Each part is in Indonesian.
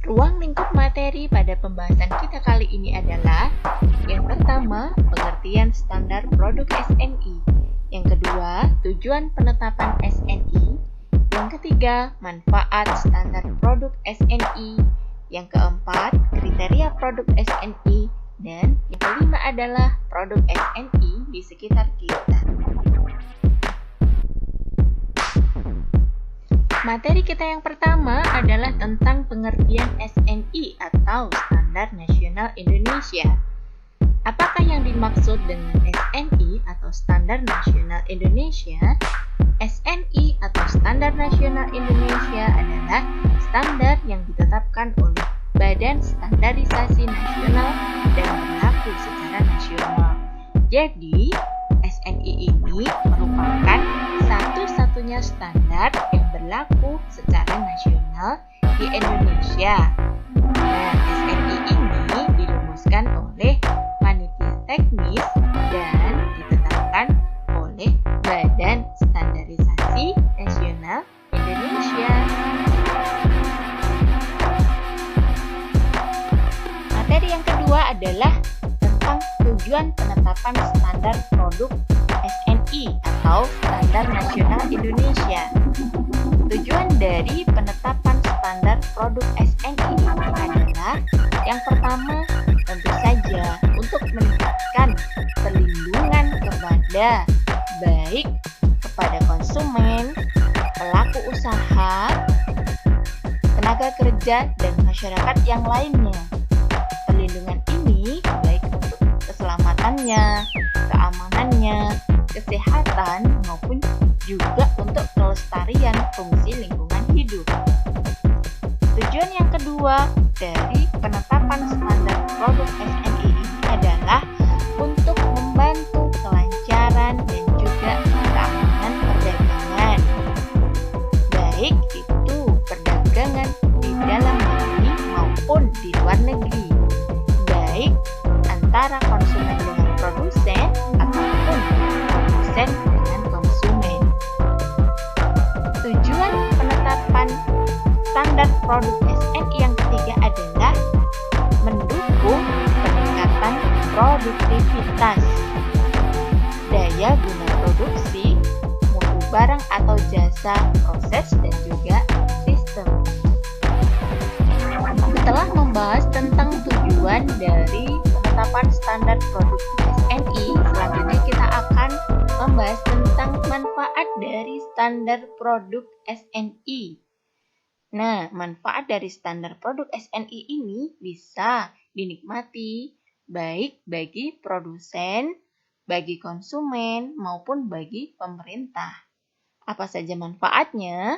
Ruang lingkup materi pada pembahasan kita kali ini adalah yang pertama, pengertian standar produk SNI. Yang kedua, tujuan penetapan SNI. Yang ketiga, manfaat standar produk SNI. Yang keempat, kriteria produk SNI. Dan yang kelima adalah produk SNI di sekitar kita. Materi kita yang pertama adalah tentang pengertian SNI atau Standar Nasional Indonesia. Apakah yang dimaksud dengan SNI atau Standar Nasional Indonesia? SNI atau Standar Nasional Indonesia adalah standar yang ditetapkan oleh Badan Standarisasi Nasional dan berlaku secara nasional. Jadi, SNI ini merupakan satu-satunya standar yang berlaku secara nasional di Indonesia. Nah, SNI ini dirumuskan oleh panitia teknis dan ditetapkan oleh Badan Standarisasi Nasional Indonesia. Materi yang kedua adalah tentang tujuan penetapan standar produk SNI atau Standar Nasional Indonesia. Tujuan dari penetapan standar produk SNI ini adalah yang pertama, tentu saja untuk meningkatkan perlindungan kepada konsumen, pelaku usaha, tenaga kerja, dan masyarakat yang lainnya. Perlindungan ini baik untuk keselamatannya, keamanannya, kesehatan, maupun juga untuk kelestarian fungsi lingkungan hidup. Tujuan yang kedua dari penetapan standar produk SNI ini adalah untuk membantu kelancaran dan juga keamanan perdagangan. Baik itu perdagangan di dalam negeri maupun di luar negeri. Baik antara konsumen dengan produsen ataupun produsen dengan konsumen. Tujuan penetapan standar produk SNI yang ketiga adalah mendukung peningkatan produktivitas, daya guna produksi, mutu barang atau jasa, proses, dan juga sistem. Setelah membahas tentang tujuan dari penetapan standar produk SNI, selanjutnya kita akan membahas tentang manfaat dari standar produk SNI. Nah, manfaat dari standar produk SNI ini bisa dinikmati baik bagi produsen, bagi konsumen, maupun bagi pemerintah. Apa saja manfaatnya?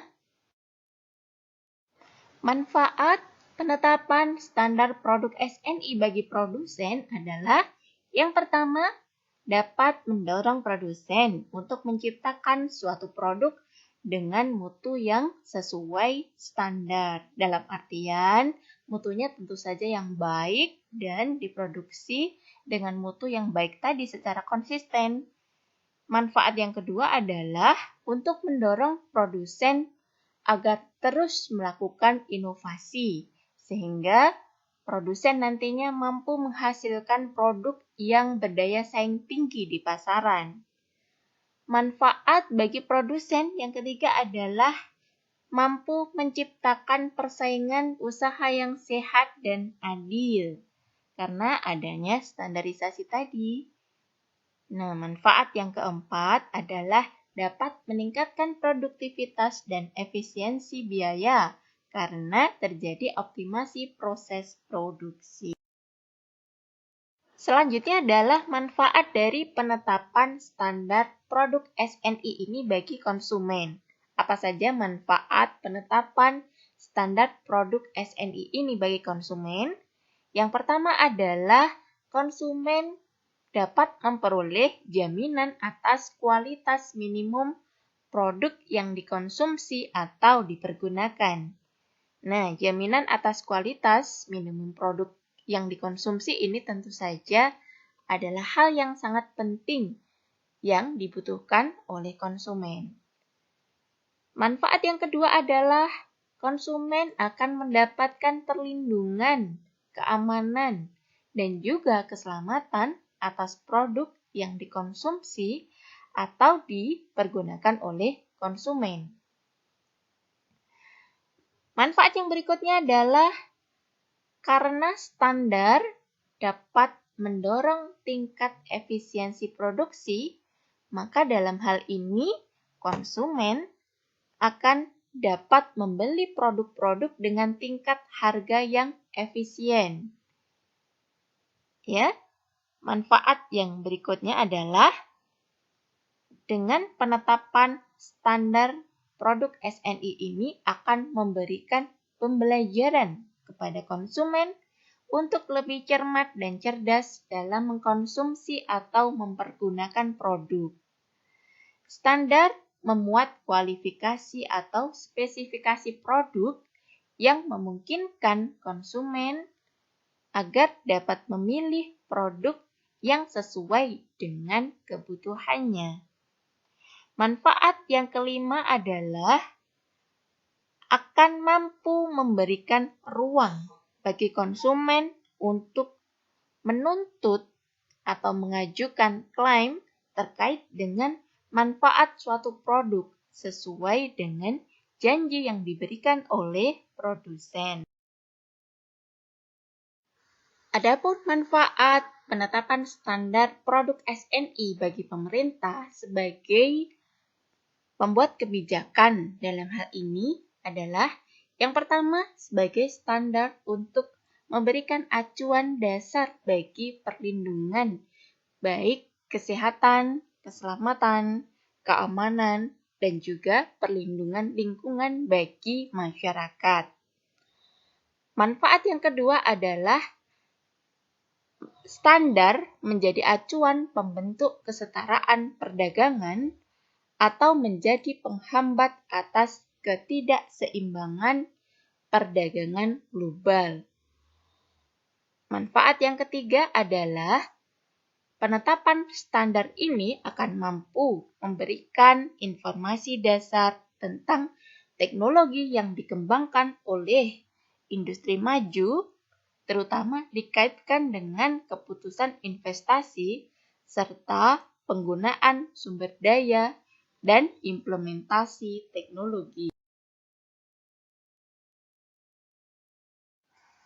Manfaat penetapan standar produk SNI bagi produsen adalah yang pertama, dapat mendorong produsen untuk menciptakan suatu produk dengan mutu yang sesuai standar. Dalam artian, mutunya tentu saja yang baik dan diproduksi dengan mutu yang baik tadi secara konsisten. Manfaat yang kedua adalah untuk mendorong produsen agar terus melakukan inovasi, sehingga produsen nantinya mampu menghasilkan produk yang berdaya saing tinggi di pasaran. Manfaat bagi produsen yang ketiga adalah mampu menciptakan persaingan usaha yang sehat dan adil karena adanya standarisasi tadi. Nah, manfaat yang keempat adalah dapat meningkatkan produktivitas dan efisiensi biaya karena terjadi optimasi proses produksi. Selanjutnya adalah manfaat dari penetapan standar produk SNI ini bagi konsumen. Apa saja manfaat penetapan standar produk SNI ini bagi konsumen? Yang pertama adalah konsumen dapat memperoleh jaminan atas kualitas minimum produk yang dikonsumsi atau dipergunakan. Nah, jaminan atas kualitas minimum produk yang dikonsumsi ini tentu saja adalah hal yang sangat penting yang dibutuhkan oleh konsumen. Manfaat yang kedua adalah konsumen akan mendapatkan perlindungan, keamanan, dan juga keselamatan atas produk yang dikonsumsi atau dipergunakan oleh konsumen. Manfaat yang berikutnya adalah karena standar dapat mendorong tingkat efisiensi produksi, maka dalam hal ini konsumen akan dapat membeli produk-produk dengan tingkat harga yang efisien. Ya, manfaat yang berikutnya adalah dengan penetapan standar produk SNI ini akan memberikan pembelajaran kepada konsumen untuk lebih cermat dan cerdas dalam mengkonsumsi atau mempergunakan produk. Standar memuat kualifikasi atau spesifikasi produk yang memungkinkan konsumen agar dapat memilih produk yang sesuai dengan kebutuhannya. Manfaat yang kelima adalah akan mampu memberikan ruang bagi konsumen untuk menuntut atau mengajukan klaim terkait dengan manfaat suatu produk sesuai dengan janji yang diberikan oleh produsen. Adapun manfaat penetapan standar produk SNI bagi pemerintah sebagai pembuat kebijakan dalam hal ini adalah yang pertama sebagai standar untuk memberikan acuan dasar bagi perlindungan baik kesehatan, keselamatan, keamanan, dan juga perlindungan lingkungan bagi masyarakat. Manfaat yang kedua adalah standar menjadi acuan pembentuk kesetaraan perdagangan atau menjadi penghambat atas ketidakseimbangan perdagangan global. Manfaat yang ketiga adalah penetapan standar ini akan mampu memberikan informasi dasar tentang teknologi yang dikembangkan oleh industri maju, terutama dikaitkan dengan keputusan investasi serta penggunaan sumber daya dan implementasi teknologi.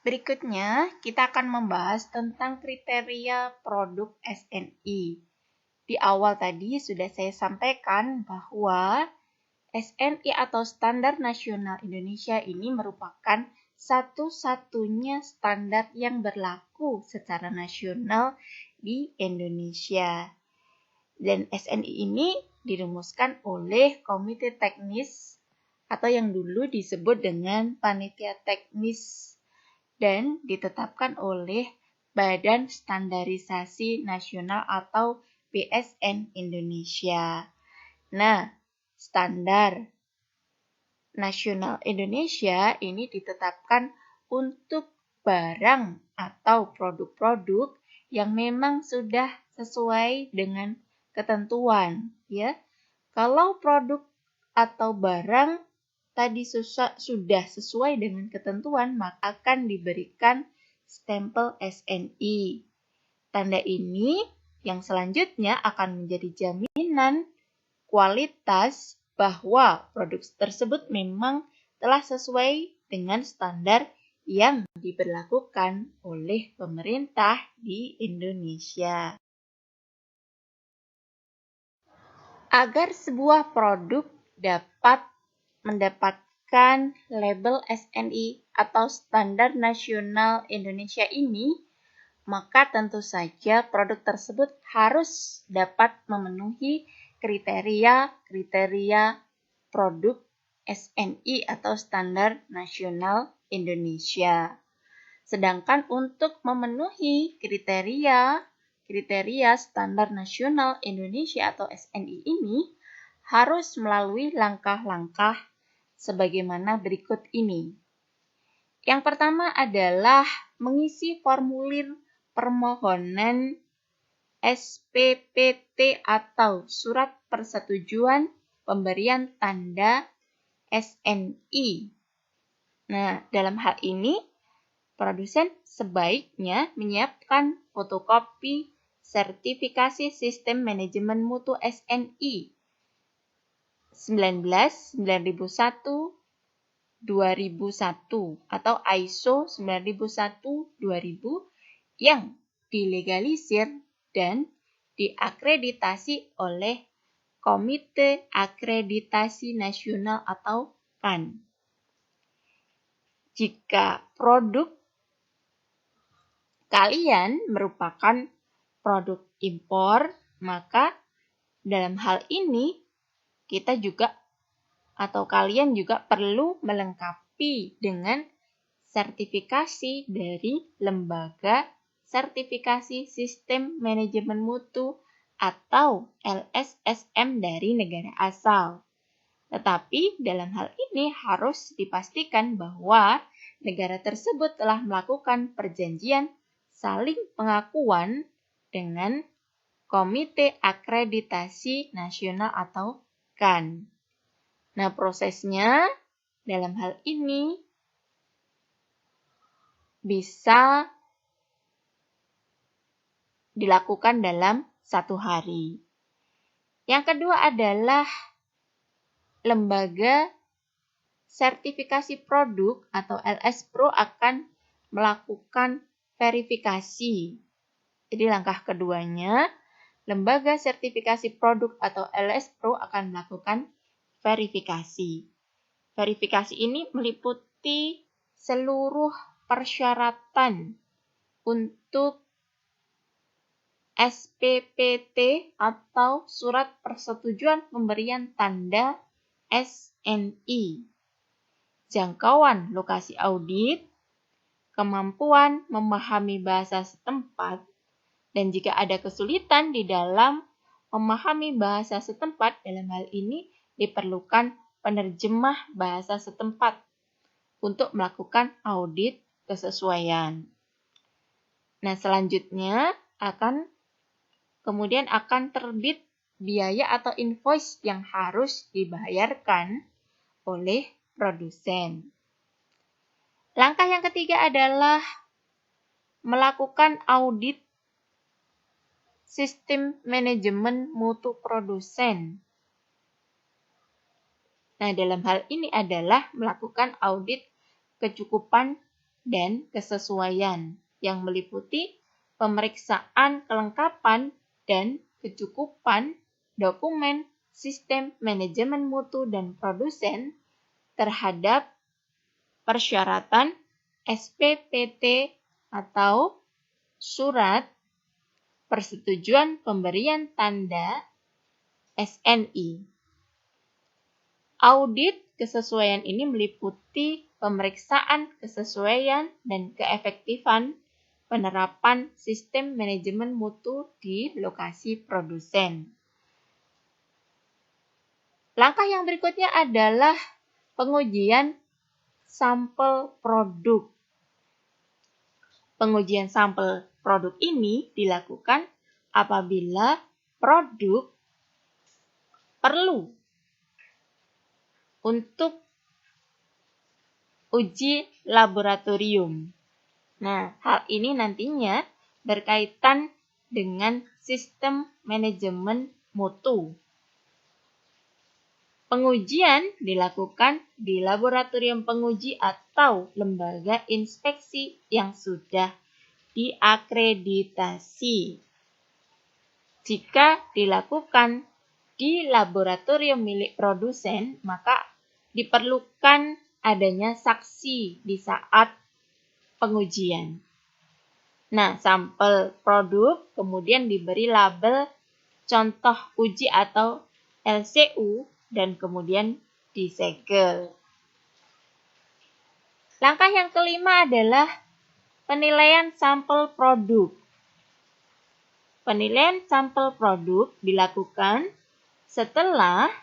Berikutnya, kita akan membahas tentang kriteria produk SNI. Di awal tadi sudah saya sampaikan bahwa SNI atau Standar Nasional Indonesia ini merupakan satu-satunya standar yang berlaku secara nasional di Indonesia. Dan SNI ini dirumuskan oleh Komite Teknis atau yang dulu disebut dengan Panitia Teknis dan ditetapkan oleh Badan Standarisasi Nasional atau BSN Indonesia. Nah, Standar Nasional Indonesia ini ditetapkan untuk barang atau produk-produk yang memang sudah sesuai dengan ketentuan, ya. Kalau produk atau barang tadi sudah sesuai dengan ketentuan, maka akan diberikan stempel SNI. Tanda ini yang selanjutnya akan menjadi jaminan kualitas bahwa produk tersebut memang telah sesuai dengan standar yang diberlakukan oleh pemerintah di Indonesia. Agar sebuah produk dapat mendapatkan label SNI atau Standar Nasional Indonesia ini, maka tentu saja produk tersebut harus dapat memenuhi kriteria produk SNI atau Standar Nasional Indonesia. Sedangkan untuk memenuhi kriteria Standar Nasional Indonesia atau SNI ini harus melalui langkah-langkah sebagaimana berikut ini. Yang pertama adalah mengisi formulir permohonan SPPT atau Surat Persetujuan Pemberian Tanda SNI Nah, dalam hal ini, produsen sebaiknya menyiapkan fotokopi sertifikasi sistem manajemen mutu SNI 19.9001/2001 atau ISO 9001/2000 yang dilegalisir dan diakreditasi oleh Komite Akreditasi Nasional atau KAN. Jika produk kalian merupakan produk impor, maka dalam hal ini kita juga atau kalian juga perlu melengkapi dengan sertifikasi dari Lembaga Sertifikasi Sistem Manajemen Mutu atau LSSM dari negara asal. Tetapi dalam hal ini harus dipastikan bahwa negara tersebut telah melakukan perjanjian saling pengakuan dengan Komite Akreditasi Nasional atau KAN. Nah, prosesnya dalam hal ini bisa dilakukan dalam 1 hari. Yang kedua adalah Lembaga Sertifikasi Produk atau LS Pro akan melakukan verifikasi. Jadi langkah keduanya, Lembaga Sertifikasi Produk atau LS Pro akan melakukan verifikasi. Verifikasi ini meliputi seluruh persyaratan untuk SPPT atau Surat Persetujuan Pemberian Tanda SNI, jangkauan lokasi audit, kemampuan memahami bahasa setempat, dan jika ada kesulitan di dalam memahami bahasa setempat, dalam hal ini diperlukan penerjemah bahasa setempat untuk melakukan audit kesesuaian. Nah, selanjutnya kemudian akan terbit biaya atau invoice yang harus dibayarkan oleh produsen. Langkah yang ketiga adalah melakukan audit sistem manajemen mutu produsen. Nah, dalam hal ini adalah melakukan audit kecukupan dan kesesuaian yang meliputi pemeriksaan kelengkapan dan kecukupan dokumen sistem manajemen mutu dan produsen terhadap persyaratan SPPT atau Surat Persetujuan Pemberian Tanda SNI. Audit kesesuaian ini meliputi pemeriksaan kesesuaian dan keefektifan penerapan sistem manajemen mutu di lokasi produsen. Langkah yang berikutnya adalah pengujian sampel produk. Pengujian sampel produk ini dilakukan apabila produk perlu untuk uji laboratorium. Nah, hal ini nantinya berkaitan dengan sistem manajemen mutu. Pengujian dilakukan di laboratorium penguji atau lembaga inspeksi yang sudah diakreditasi. Jika dilakukan di laboratorium milik produsen, maka diperlukan adanya saksi di saat pengujian. Nah, sampel produk kemudian diberi label contoh uji atau LCU dan kemudian disegel. Langkah yang kelima adalah penilaian sampel produk. Penilaian sampel produk dilakukan setelah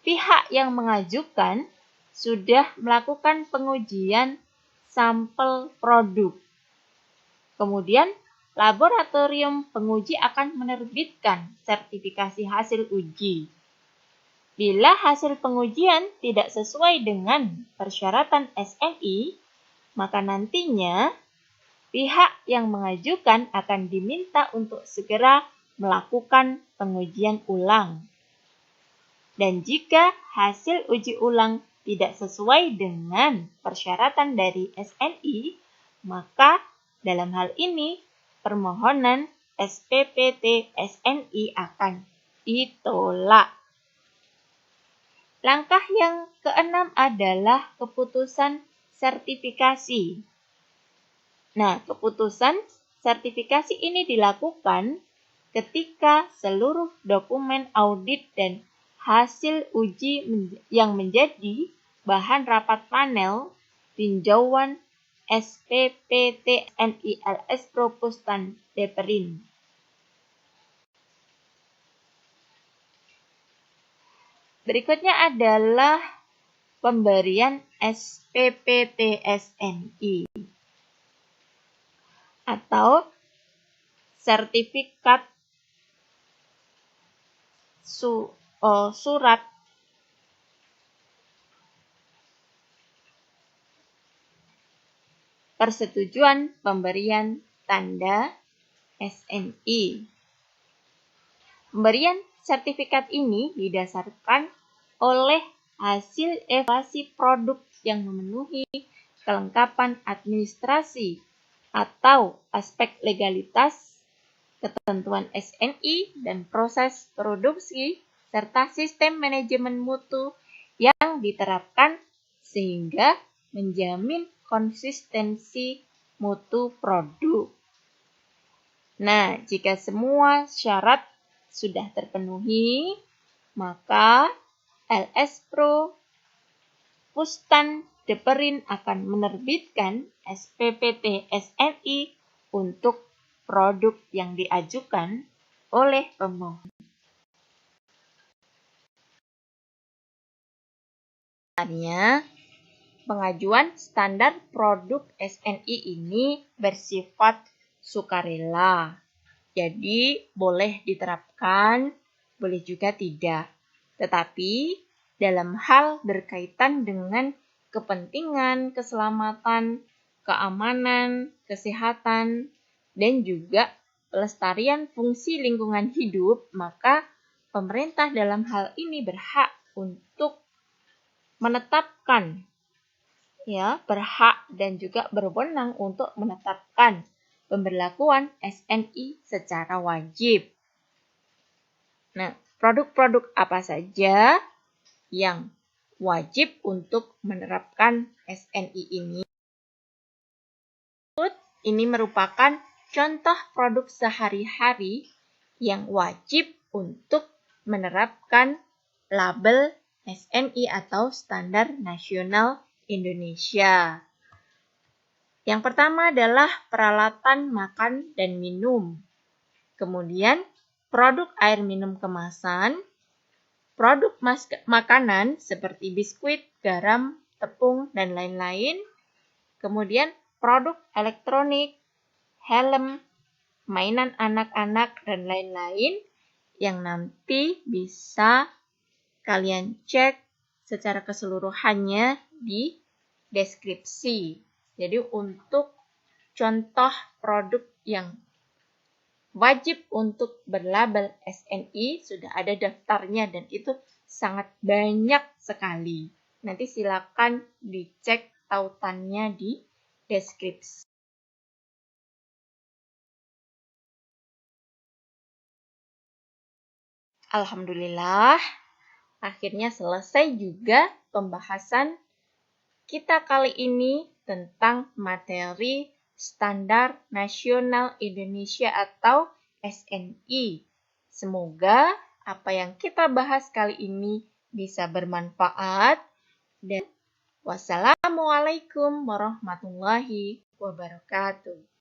pihak yang mengajukan sudah melakukan pengujian sampel produk. Kemudian, laboratorium penguji akan menerbitkan sertifikasi hasil uji. Bila hasil pengujian tidak sesuai dengan persyaratan SNI, maka nantinya pihak yang mengajukan akan diminta untuk segera melakukan pengujian ulang. Dan jika hasil uji ulang tidak sesuai dengan persyaratan dari SNI, maka dalam hal ini permohonan SPPT SNI akan ditolak. Langkah yang keenam adalah keputusan sertifikasi. Nah, keputusan sertifikasi ini dilakukan ketika seluruh dokumen audit dan hasil uji yang menjadi bahan rapat panel tinjauan SPPT NILS Propustan Deperin. Berikutnya adalah pemberian SPPT SNI atau sertifikat surat persetujuan pemberian tanda SNI. Pemberian sertifikat ini didasarkan oleh hasil evaluasi produk yang memenuhi kelengkapan administrasi atau aspek legalitas, ketentuan SNI, dan proses produksi, serta sistem manajemen mutu yang diterapkan sehingga menjamin konsistensi mutu produk. Nah, jika semua syarat sudah terpenuhi, maka LS Propustan Deperin akan menerbitkan SPPT SNI untuk produk yang diajukan oleh pemohon. Pengajuan standar produk SNI ini bersifat sukarela. Jadi, boleh diterapkan, boleh juga tidak. Tetapi, dalam hal berkaitan dengan kepentingan, keselamatan, keamanan, kesehatan, dan juga pelestarian fungsi lingkungan hidup, maka pemerintah dalam hal ini berhak untuk menetapkan, berhak dan juga berwenang untuk menetapkan pemberlakuan SNI secara wajib. Nah, produk-produk apa saja yang wajib untuk menerapkan SNI ini? Ini merupakan contoh produk sehari-hari yang wajib untuk menerapkan label SNI atau Standar Nasional Indonesia. Yang pertama adalah peralatan makan dan minum. Kemudian, produk air minum kemasan, produk makanan seperti biskuit, garam, tepung, dan lain-lain. Kemudian, produk elektronik, helm, mainan anak-anak, dan lain-lain yang nanti bisa kalian cek secara keseluruhannya di deskripsi. Jadi untuk contoh produk yang wajib untuk berlabel SNI sudah ada daftarnya dan itu sangat banyak sekali. Nanti silakan dicek tautannya di deskripsi. Alhamdulillah, akhirnya selesai juga pembahasan kita kali ini tentang materi Standar Nasional Indonesia atau SNI. Semoga apa yang kita bahas kali ini bisa bermanfaat dan wassalamualaikum warahmatullahi wabarakatuh.